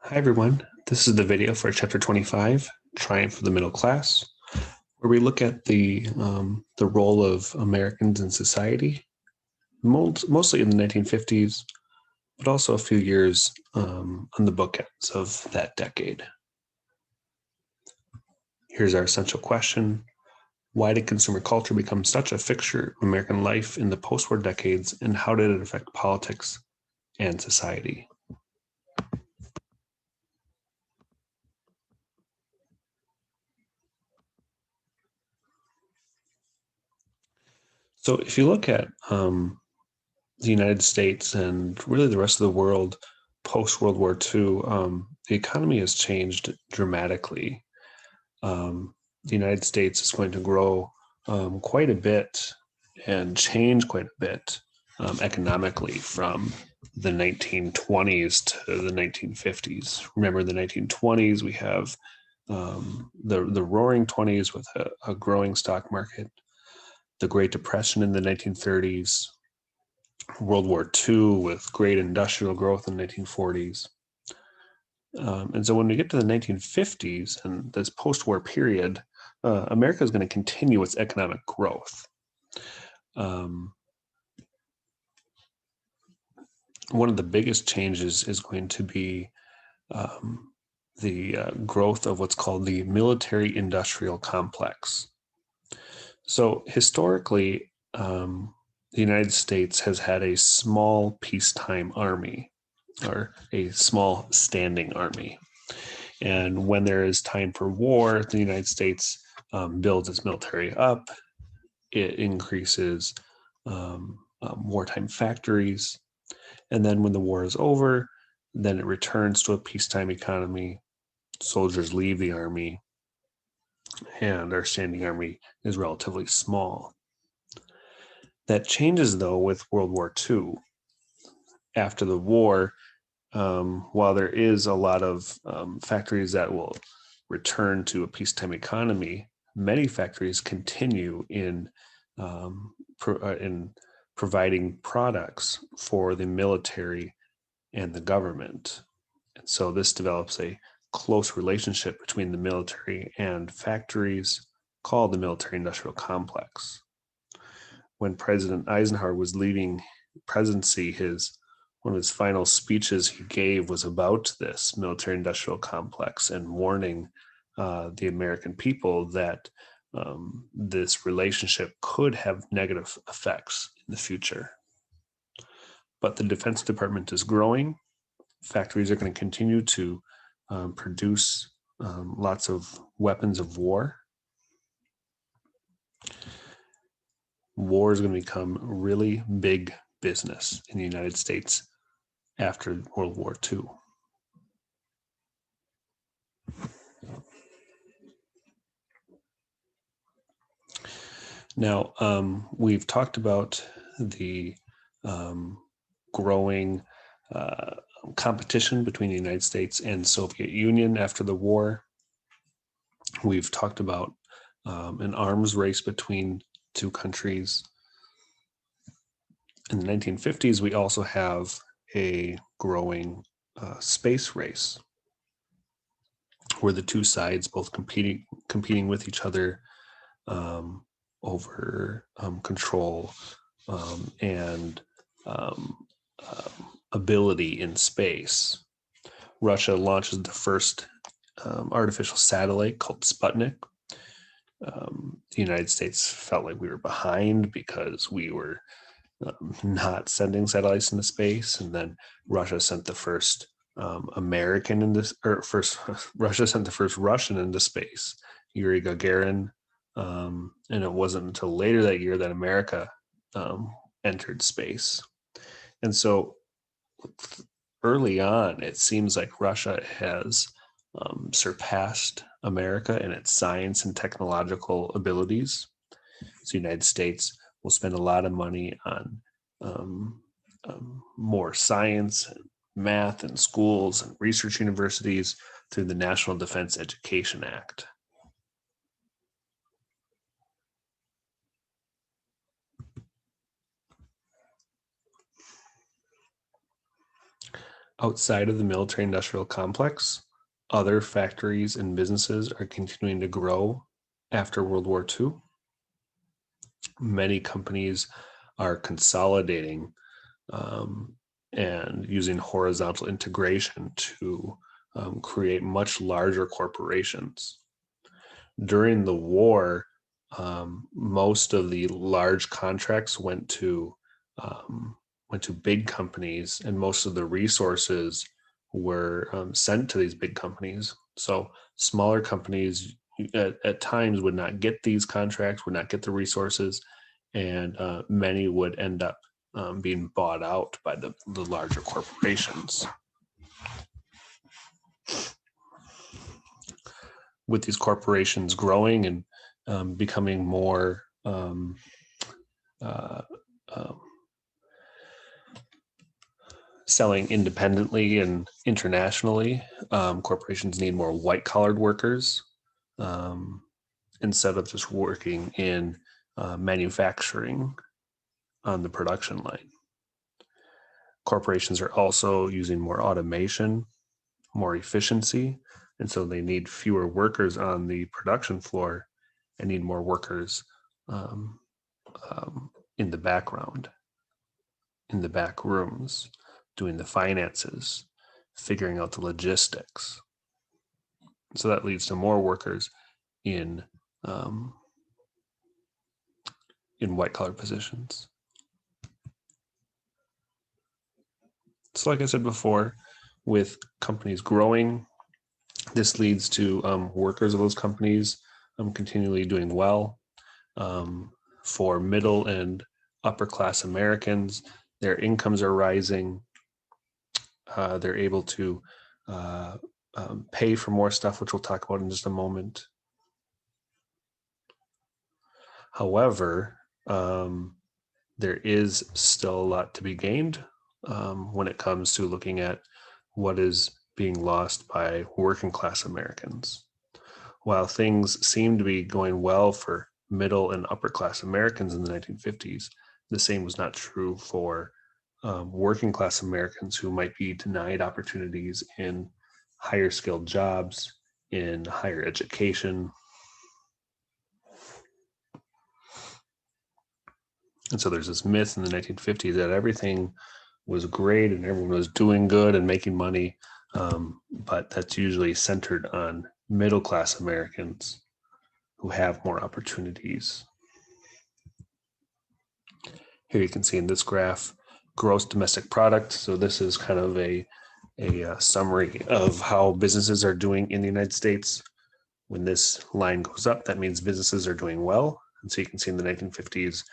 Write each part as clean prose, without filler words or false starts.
Hi everyone, this is the video for chapter 25, Triumph of the Middle Class, where we look at the role of Americans in society, mostly in the 1950s, but also a few years on the bookends of that decade. Here's our essential question. Why did consumer culture become such a fixture of American life in the post-war decades, and how did it affect politics and society? So if you look at the United States and really the rest of the world post World War II, the economy has changed dramatically. The United States is going to grow quite a bit and change quite a bit economically from the 1920s to the 1950s. Remember, the 1920s, we have the roaring 20s with a growing stock market, the Great Depression in the 1930s, World War II with great industrial growth in the 1940s. And so when we get to the 1950s and this post-war period, America is going to continue its economic growth. One of the biggest changes is going to be the growth of what's called the military-industrial complex. So historically, the United States has had a small peacetime army, or a small standing army. And when there is time for war, the United States builds its military up. It increases wartime factories. And then when the war is over, then it returns to a peacetime economy. Soldiers leave the army, and our standing army is relatively small. That changes, though, with World War II. After the war, while there is a lot of factories that will return to a peacetime economy, many factories continue in providing products for the military and the government. And so this develops a close relationship between the military and factories called the military-industrial complex. When President Eisenhower was leaving presidency, one of his final speeches he gave was about this military-industrial complex and warning the American people that this relationship could have negative effects in the future. But the Defense Department is growing. Factories are going to continue to produce lots of weapons of war. War is going to become really big business in the United States after World War II. Now, we've talked about the growing competition between the United States and Soviet Union after the war. We've talked about an arms race between two countries. In the 1950s, we also have a growing space race where the two sides both competing with each other over control and ability in space. Russia launches the first artificial satellite called Sputnik. The United States felt like we were behind because we were not sending satellites into space, and then Russia sent the first American into, or first Russia sent the first Russian into space, Yuri Gagarin, and it wasn't until later that year that America entered space. And so early on, it seems like Russia has surpassed America in its science and technological abilities. So the United States will spend a lot of money on more science and math and schools and research universities through the National Defense Education Act. Outside of the military industrial complex, other factories and businesses are continuing to grow after World War II. Many companies are consolidating and using horizontal integration to create much larger corporations. During the war, most of the large contracts went to big companies, and most of the resources were sent to these big companies. So smaller companies at times would not get these contracts, would not get the resources, and many would end up being bought out by the larger corporations. With these corporations growing and becoming more selling independently and internationally, corporations need more white-collared workers instead of just working in manufacturing on the production line. Corporations are also using more automation, more efficiency, and so they need fewer workers on the production floor and need more workers in the background, in the back rooms, doing the finances, figuring out the logistics. So that leads to more workers in white-collar positions. So like I said before, with companies growing, this leads to workers of those companies continually doing well. For middle and upper class Americans, their incomes are rising. They're able to pay for more stuff, which we'll talk about in just a moment. However, there is still a lot to be gained when it comes to looking at what is being lost by working class Americans. While things seem to be going well for middle and upper class Americans in the 1950s, the same was not true for working class Americans who might be denied opportunities in higher skilled jobs, in higher education. And so there's this myth in the 1950s that everything was great and everyone was doing good and making money, but that's usually centered on middle class Americans who have more opportunities. Here you can see in this graph, gross domestic product. So this is kind of a summary of how businesses are doing in the United States. When this line goes up, that means businesses are doing well. And so you can see in the 1950s,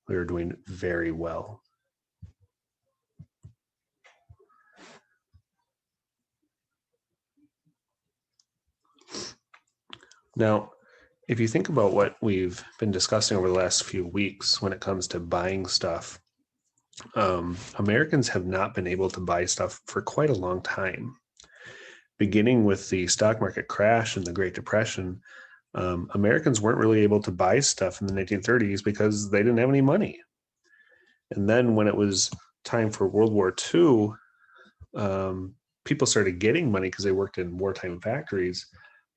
we were doing very well. Now, if you think about what we've been discussing over the last few weeks when it comes to buying stuff, Americans have not been able to buy stuff for quite a long time. Beginning with the stock market crash and the Great Depression, Americans weren't really able to buy stuff in the 1930s because they didn't have any money. And then when it was time for World War II, people started getting money because they worked in wartime factories.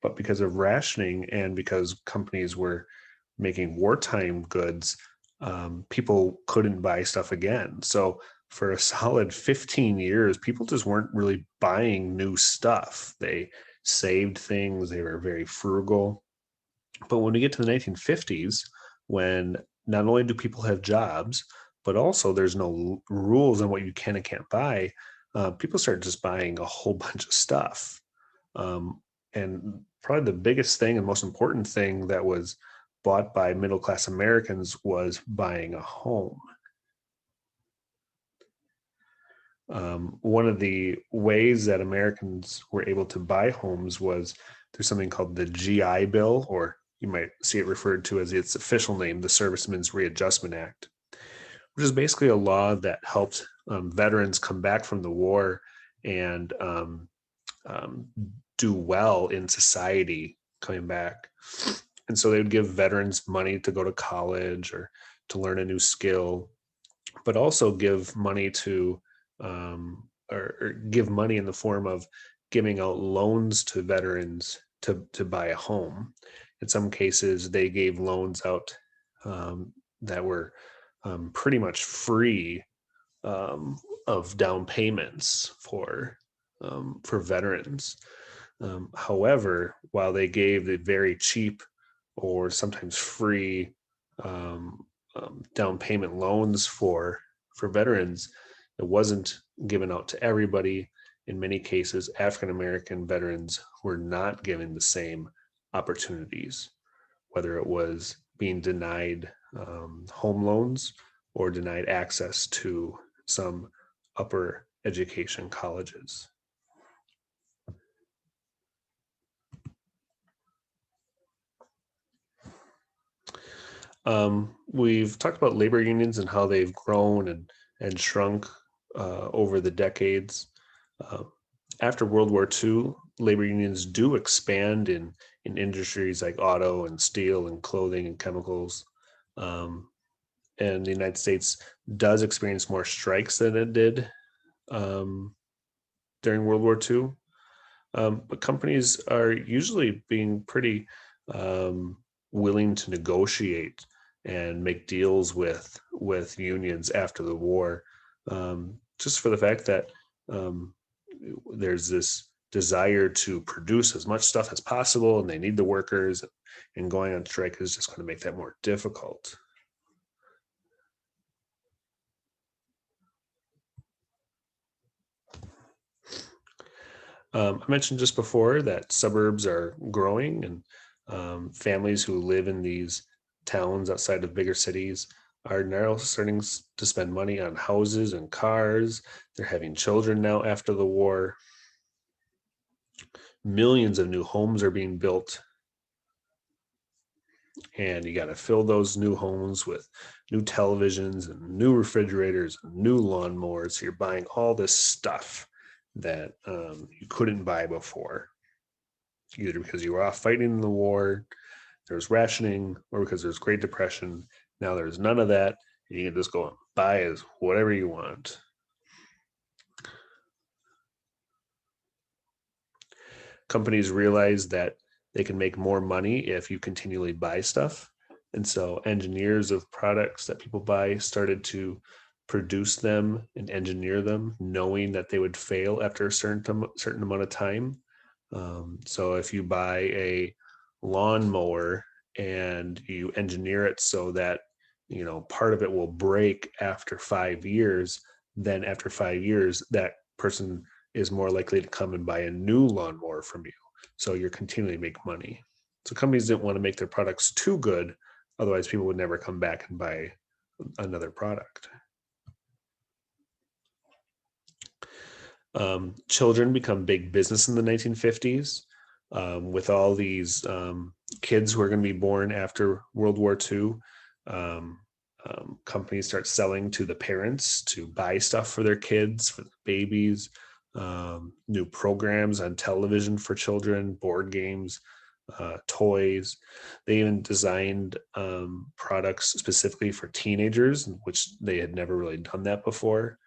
But because of rationing and because companies were making wartime goods, people couldn't buy stuff again. So for a solid 15 years, people just weren't really buying new stuff. They saved things. They were very frugal. But when we get to the 1950s, when not only do people have jobs, but also there's no rules on what you can and can't buy, people start just buying a whole bunch of stuff. And probably the biggest thing and most important thing that was bought by middle-class Americans was buying a home. One of the ways that Americans were able to buy homes was through something called the GI Bill, or you might see it referred to as its official name, the Servicemen's Readjustment Act, which is basically a law that helped veterans come back from the war and do well in society coming back. And so they would give veterans money to go to college or to learn a new skill, but also give money to or give money in the form of giving out loans to veterans to buy a home. In some cases, they gave loans out that were pretty much free of down payments for veterans. However, while they gave the very cheap or sometimes free down payment loans for veterans, it wasn't given out to everybody. In many cases, African American veterans were not given the same opportunities, whether it was being denied home loans or denied access to some upper education colleges. We've talked about labor unions and how they've grown and shrunk over the decades. After World War II, labor unions do expand in industries like auto and steel and clothing and chemicals. And the United States does experience more strikes than it did during World War II. But companies are usually being pretty willing to negotiate and make deals with unions after the war, just for the fact that there's this desire to produce as much stuff as possible, and they need the workers, and going on strike is just going to make that more difficult. I mentioned just before that suburbs are growing, and families who live in these towns outside of bigger cities are now starting to spend money on houses and cars. They're having children now after the war. Millions of new homes are being built, and you got to fill those new homes with new televisions and new refrigerators and new lawnmowers. So you're buying all this stuff that you couldn't buy before, either because you were off fighting in the war, there was rationing, or because there's Great Depression. Now there's none of that. You can just go and buy as whatever you want. Companies realize that they can make more money if you continually buy stuff. And so engineers of products that people buy started to produce them and engineer them, knowing that they would fail after a certain amount of time. So if you buy a lawnmower and you engineer it so that part of it will break after 5 years, then after 5 years that person is more likely to come and buy a new lawnmower from you. So you're continually make money. So companies didn't want to make their products too good, otherwise people would never come back and buy another product. Children become big business in the 1950s, with all these kids who are going to be born after World War II. Companies start selling to the parents to buy stuff for their kids, for the babies, new programs on television for children, board games, toys. They even designed products specifically for teenagers, which they had never really done that before.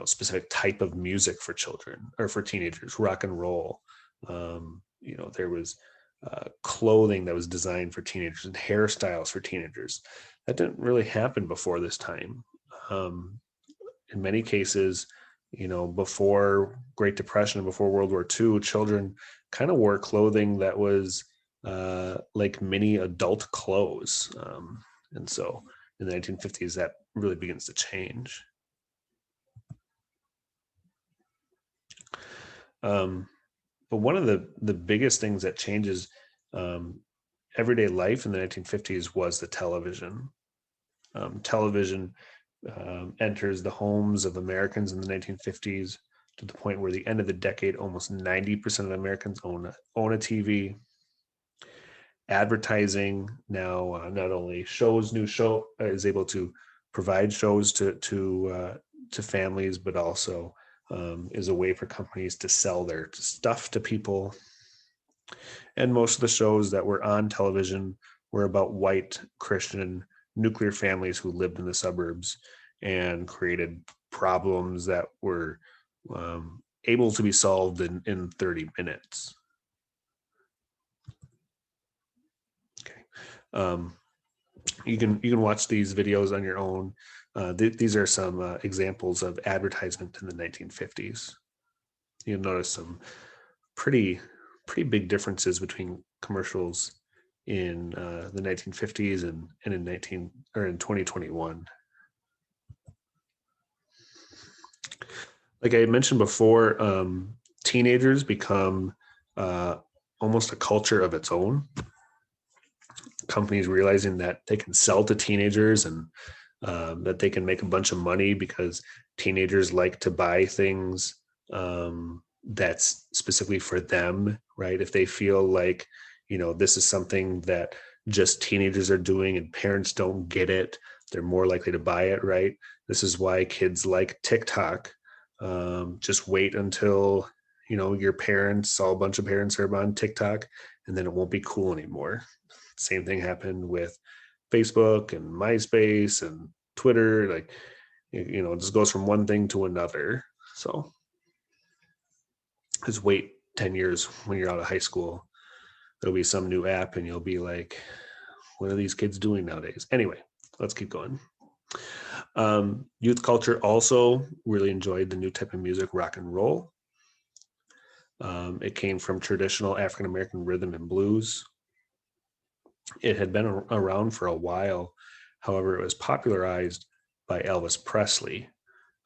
Specific type of music for children or for teenagers, rock and roll. There was clothing that was designed for teenagers and hairstyles for teenagers. That didn't really happen before this time. In many cases, before Great Depression and before World War II, children kind of wore clothing that was like mini adult clothes. And so in the 1950s, that really begins to change. But one of the biggest things that changes everyday life in the 1950s was the television. Television enters the homes of Americans in the 1950s to the point where the end of the decade, almost 90% of Americans own a TV. Advertising now not only is able to provide shows to families, but also is a way for companies to sell their stuff to people. And most of the shows that were on television were about white Christian nuclear families who lived in the suburbs and created problems that were able to be solved in 30 minutes. Okay. You can watch these videos on your own. These are some examples of advertisement in the 1950s. You'll notice some pretty big differences between commercials in the 1950s and in 2021. Like I mentioned before, teenagers become almost a culture of its own. Companies realizing that they can sell to teenagers and that they can make a bunch of money because teenagers like to buy things that's specifically for them, right? If they feel like, this is something that just teenagers are doing and parents don't get it, they're more likely to buy it, right? This is why kids like TikTok. Just wait until, your parents, a bunch of parents are on TikTok, and then it won't be cool anymore. Same thing happened with Facebook and MySpace and Twitter. Like, it just goes from one thing to another. So just wait 10 years when you're out of high school. There'll be some new app and you'll be like, what are these kids doing nowadays? Anyway, let's keep going. Youth culture also really enjoyed the new type of music, rock and roll. It came from traditional African American rhythm and blues. It had been around for a while. However, it was popularized by Elvis Presley.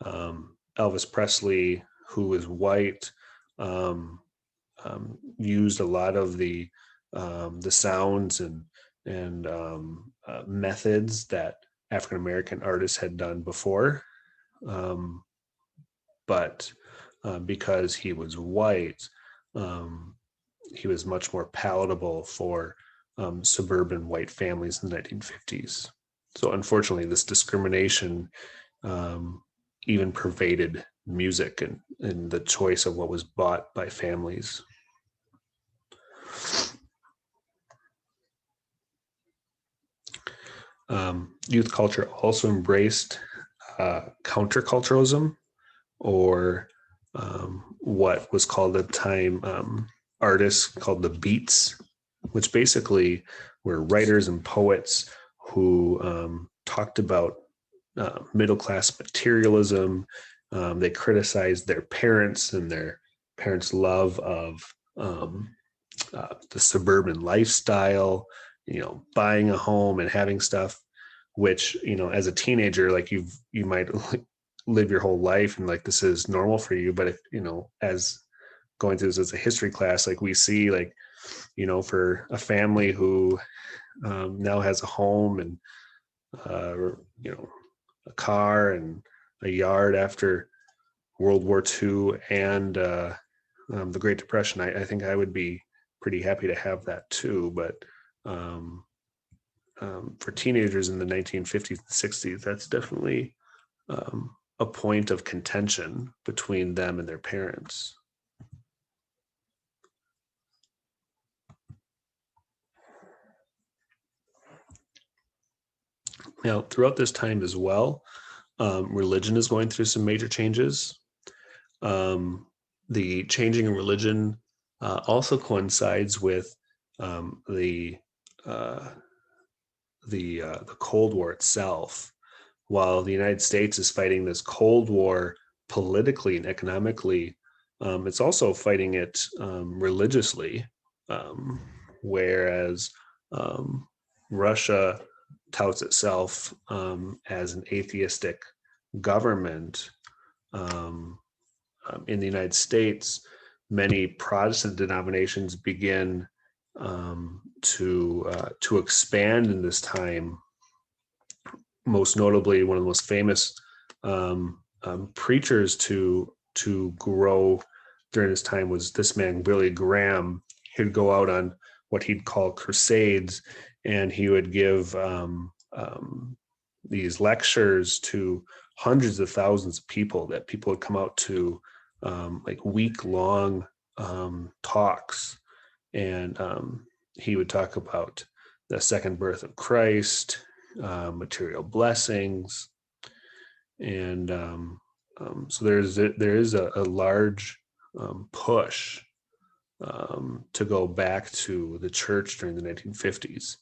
Elvis Presley, who was white, used a lot of the sounds and methods that African American artists had done before, but because he was white, he was much more palatable for suburban white families in the 1950s. So unfortunately, this discrimination even pervaded music and the choice of what was bought by families. Youth culture also embraced counterculturalism, or what was called at the time artists called the Beats, which basically were writers and poets who talked about middle-class materialism. They criticized their parents and their parents' love of the suburban lifestyle, buying a home and having stuff, which, as a teenager, like you might live your whole life and like this is normal for you. But if, as going through this as a history class, like we see, like, for a family who now has a home and, a car and a yard after World War II and the Great Depression, I think I would be pretty happy to have that too. But for teenagers in the 1950s and 60s, that's definitely a point of contention between them and their parents. Now, throughout this time as well, religion is going through some major changes. The changing in religion also coincides with the Cold War itself. While the United States is fighting this Cold War politically and economically, it's also fighting it religiously, whereas Russia touts itself as an atheistic government. In the United States, many Protestant denominations begin to expand in this time. Most notably, one of the most famous preachers to grow during this time was this man, Billy Graham. He'd go out on what he'd call crusades, and he would give these lectures to hundreds of thousands of people that people would come out to, like week-long talks. And he would talk about the second birth of Christ, material blessings, and So there is a large push to go back to the church during the 1950s.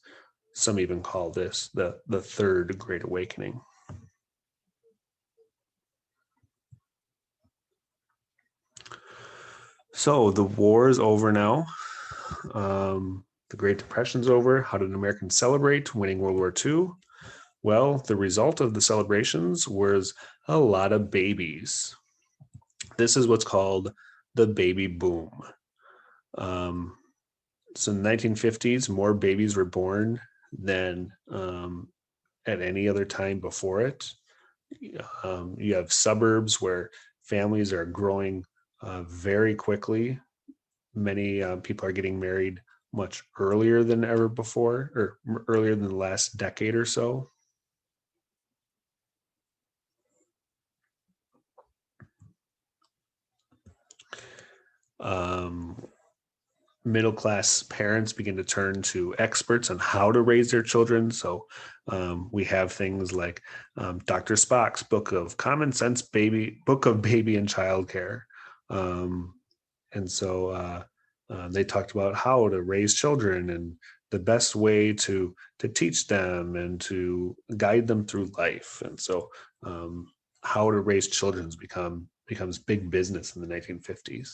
Some even call this the Third Great Awakening. So the war is over now. The Great Depression's over. How did Americans celebrate winning World War II? Well, the result of the celebrations was a lot of babies. This is what's called the baby boom. So in the 1950s, more babies were born than at any other time before it. You have suburbs where families are growing very quickly. Many people are getting married much earlier than ever before, or earlier than the last decade or so. Middle class parents begin to turn to experts on how to raise their children. So we have things like Dr. Spock's Book of Common Sense Book of Baby and Childcare. And so they talked about how to raise children and the best way to teach them and to guide them through life. And so how to raise children becomes big business in the 1950s.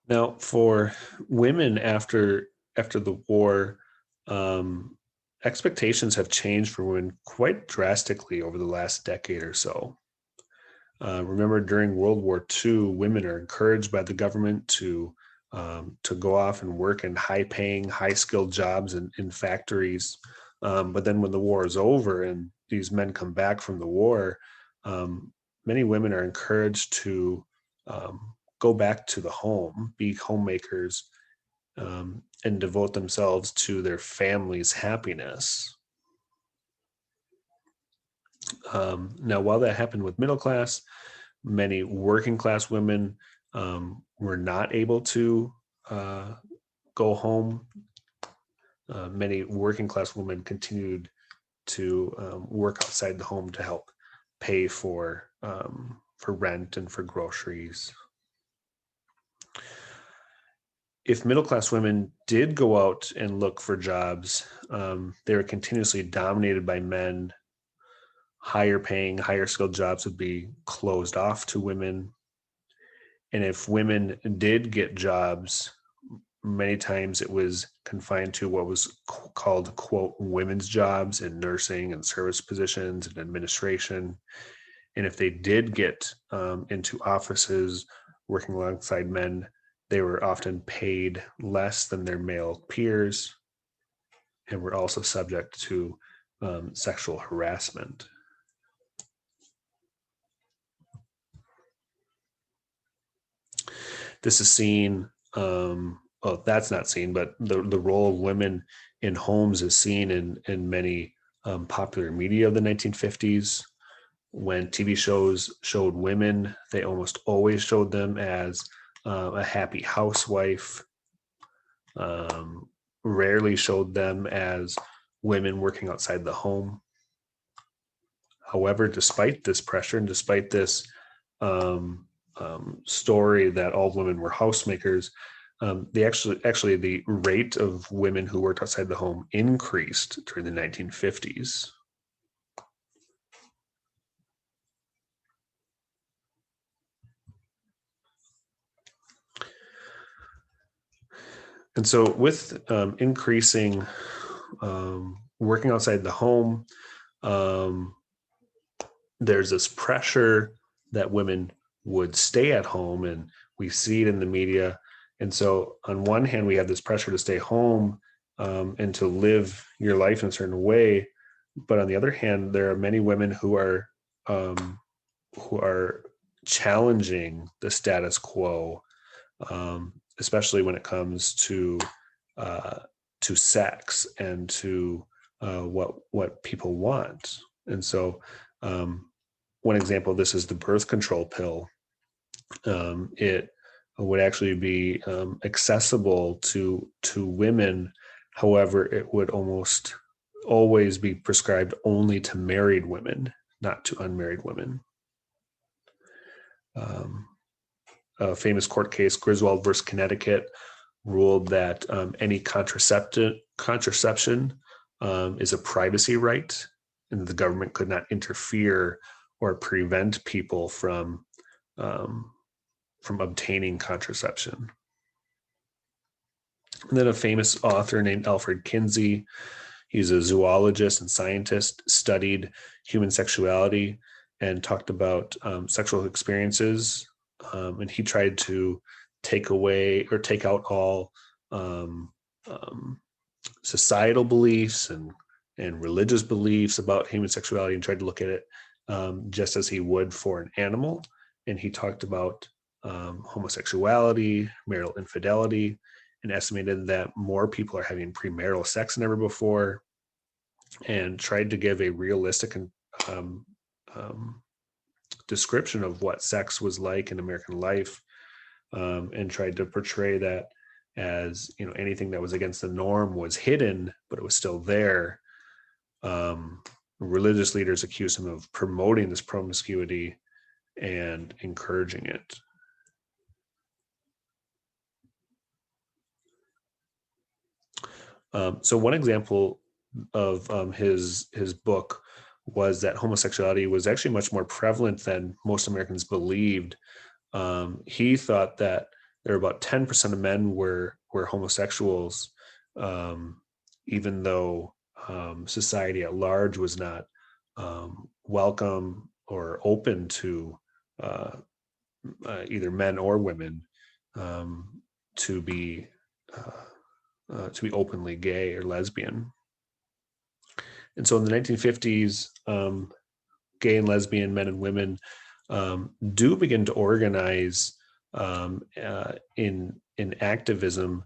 Now, for women after the war, expectations have changed for women quite drastically over the last decade or so. Remember, during World War II, women are encouraged by the government to go off and work in high-paying, high-skilled jobs in factories. But then, when the war is over and these men come back from the war, many women are encouraged to go back to the home, be homemakers, and devote themselves to their family's happiness. Now, while that happened with middle class, many working class women were not able to go home. Many working class women continued to work outside the home to help pay for rent and for groceries. If middle class women did go out and look for jobs, they were continuously dominated by men. Higher paying, higher skilled jobs would be closed off to women. And if women did get jobs, many times it was confined to what was called, quote, women's jobs in nursing and service positions and administration. And if they did get into offices working alongside men, they were often paid less than their male peers and were also subject to sexual harassment. This is seen, that's not seen, but the role of women in homes is seen in many popular media of the 1950s. When TV shows showed women, they almost always showed them as a happy housewife, rarely showed them as women working outside the home. However, despite this pressure and despite this story that all women were housemakers, the rate of women who worked outside the home increased during the 1950s. And so with increasing working outside the home, there's this pressure that women would stay at home, and we see it in the media. And so on one hand, we have this pressure to stay home and to live your life in a certain way. But on the other hand, there are many women who are challenging the status quo, especially when it comes to sex and to what people want. And so one example of this is the birth control pill. It would actually be accessible to women. However, it would almost always be prescribed only to married women, not to unmarried women. A famous court case, Griswold versus Connecticut, ruled that any contraception is a privacy right, and the government could not interfere or prevent people from obtaining contraception. And then a famous author named Alfred Kinsey, he's a zoologist and scientist, studied human sexuality and talked about sexual experiences. And he tried to take out all societal beliefs and religious beliefs about human sexuality, and tried to look at it just as he would for an animal. And he talked about homosexuality, marital infidelity, and estimated that more people are having premarital sex than ever before, and tried to give a realistic description of what sex was like in American life, and tried to portray that as, anything that was against the norm was hidden, but it was still there. Religious leaders accused him of promoting this promiscuity and encouraging it. So one example of his book was that homosexuality was actually much more prevalent than most Americans believed. He thought that there were about 10% of men were homosexuals, even though society at large was not welcome or open to either men or women to be openly gay or lesbian. And so in the 1950s, gay and lesbian men and women do begin to organize in activism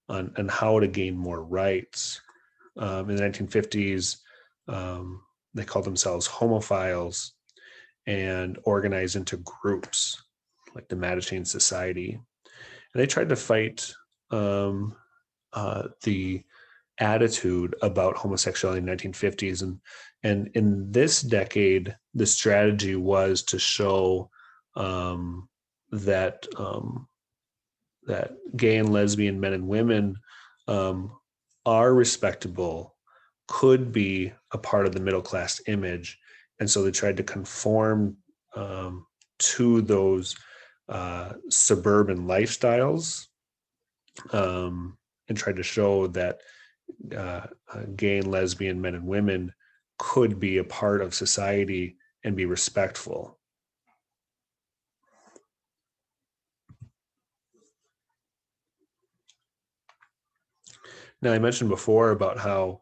on how to gain more rights. In the 1950s, they called themselves homophiles and organized into groups like the Mattachine Society. And they tried to fight the attitude about homosexuality in the 1950s. And in this decade, the strategy was to show that gay and lesbian men and women are respectable, could be a part of the middle class image. And so they tried to conform to those suburban lifestyles, and tried to show that gay and lesbian men and women could be a part of society and be respectful. Now, I mentioned before about how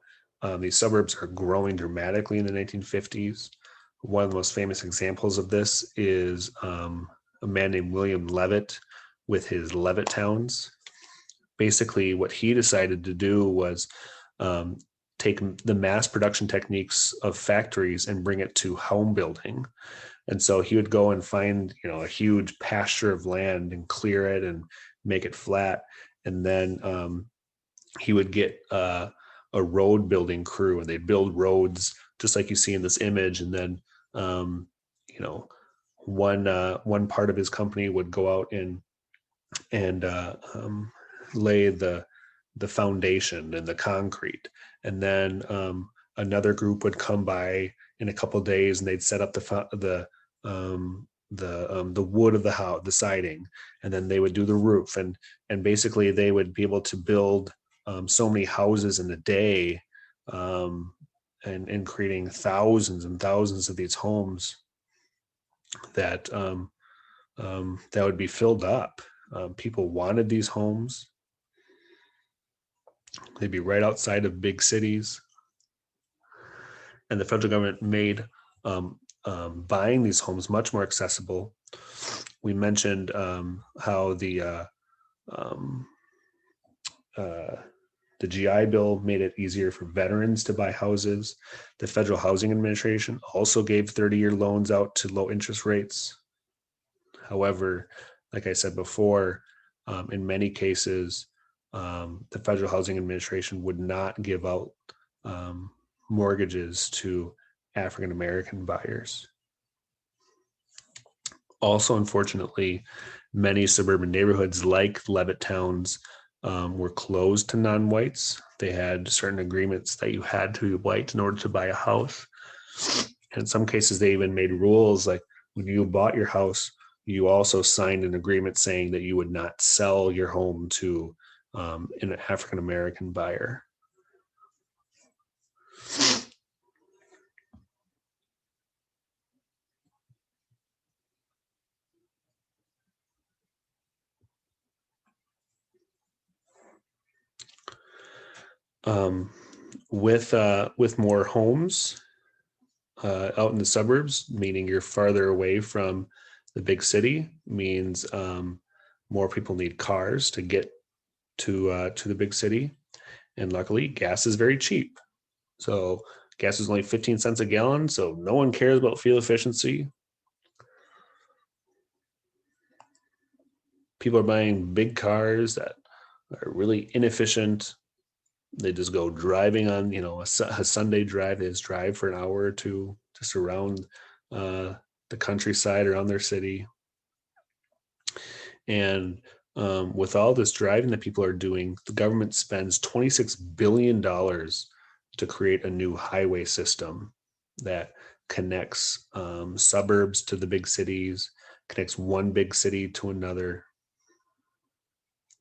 these suburbs are growing dramatically in the 1950s. One of the most famous examples of this is a man named William Levitt with his Levittowns. Basically, what he decided to do was take the mass production techniques of factories and bring it to home building. And so he would go and find, a huge pasture of land and clear it and make it flat. And then he would get a road building crew, and they'd build roads just like you see in this image. And then, one part of his company would go out and lay the foundation and the concrete, and then another group would come by in a couple of days, and they'd set up the wood of the house, the siding, and then they would do the roof, and basically they would be able to build so many houses in a day, and creating thousands and thousands of these homes that would be filled up. People wanted these homes. They'd be right outside of big cities. And the federal government made buying these homes much more accessible. We mentioned how the GI Bill made it easier for veterans to buy houses. The Federal Housing Administration also gave 30-year loans out to low interest rates. However, like I said before, in many cases, the Federal Housing Administration would not give out mortgages to African American buyers. Also, unfortunately, many suburban neighborhoods like Levittown's were closed to non-whites. They had certain agreements that you had to be white in order to buy a house. In some cases, they even made rules like when you bought your house, you also signed an agreement saying that you would not sell your home to an African American buyer. Um, with more homes out in the suburbs, meaning you're farther away from the big city, means more people need cars to get to the big city, and luckily, gas is very cheap. So gas is only 15 cents a gallon, so no one cares about fuel efficiency. People are buying big cars that are really inefficient. They just go driving on, a Sunday drive. They just drive for an hour or two just around the countryside around their city. And with all this driving that people are doing, the government spends $26 billion to create a new highway system that connects suburbs to the big cities, connects one big city to another.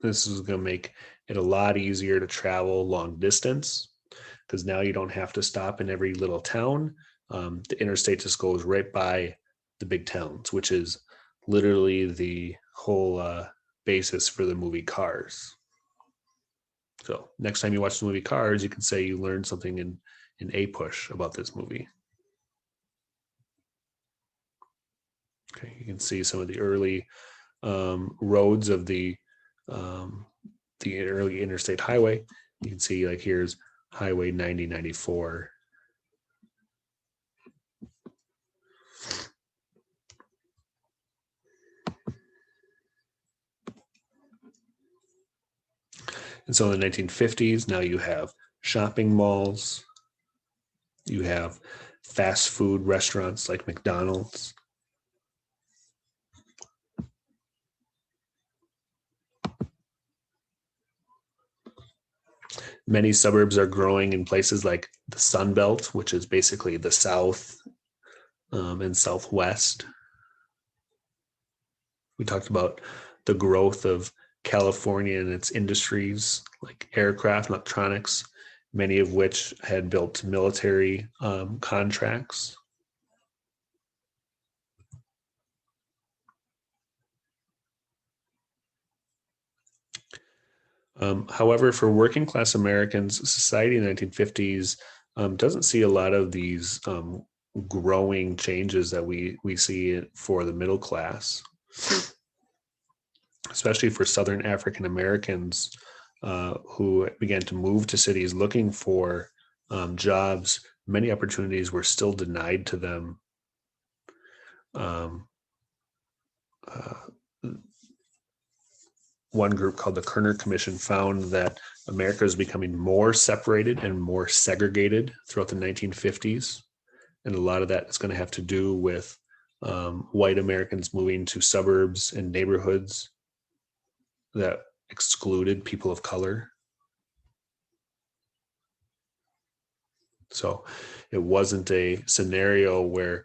This is going to make it a lot easier to travel long distance because now you don't have to stop in every little town. The interstate just goes right by the big towns, which is literally the whole basis for the movie Cars. So next time you watch the movie Cars, you can say you learned something in APUSH about this movie. Okay, you can see some of the early roads of the early interstate highway. You can see like here's Highway 9094. And so in the 1950s, now you have shopping malls, you have fast food restaurants like McDonald's. Many suburbs are growing in places like the Sun Belt, which is basically the South and Southwest. We talked about the growth of California and its industries like aircraft, electronics, many of which had built military contracts. However, for working class Americans, society in the 1950s doesn't see a lot of these growing changes that we see for the middle class, especially for Southern African Americans who began to move to cities looking for jobs. Many opportunities were still denied to them. One group called the Kerner Commission found that America is becoming more separated and more segregated throughout the 1950s. And a lot of that is going to have to do with white Americans moving to suburbs and neighborhoods that excluded people of color. So it wasn't a scenario where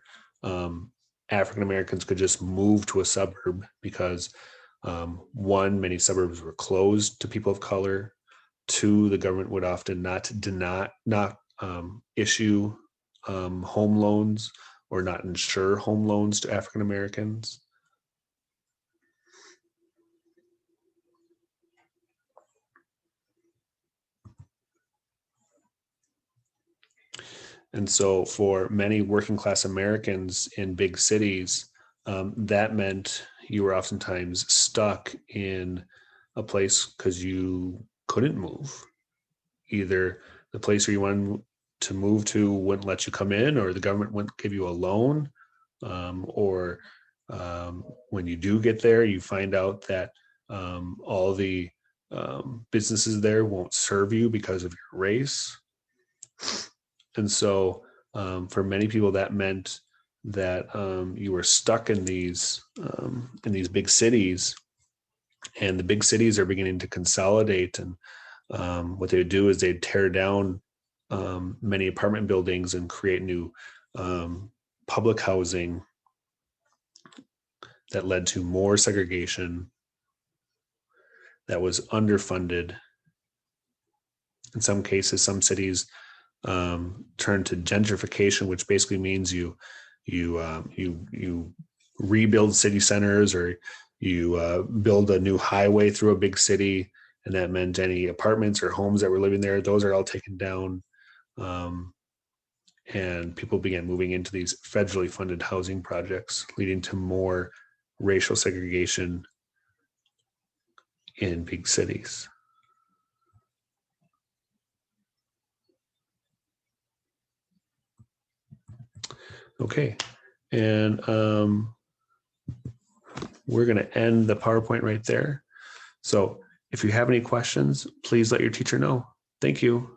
African Americans could just move to a suburb because one, many suburbs were closed to people of color. Two, the government would often not issue home loans or not insure home loans to African Americans. And so for many working class Americans in big cities, that meant you were oftentimes stuck in a place because you couldn't move. Either the place where you wanted to move to wouldn't let you come in, or the government wouldn't give you a loan, or when you do get there, you find out that all the businesses there won't serve you because of your race. And so for many people, that meant that you were stuck in these big cities, and the big cities are beginning to consolidate. And what they would do is they'd tear down many apartment buildings and create new public housing that led to more segregation, that was underfunded. In some cases, some cities turned to gentrification, which basically means you rebuild city centers, or you build a new highway through a big city, and that meant any apartments or homes that were living there, those are all taken down. And people began moving into these federally funded housing projects, leading to more racial segregation in big cities. Okay, and we're going to end the PowerPoint right there. So if you have any questions, please let your teacher know. Thank you.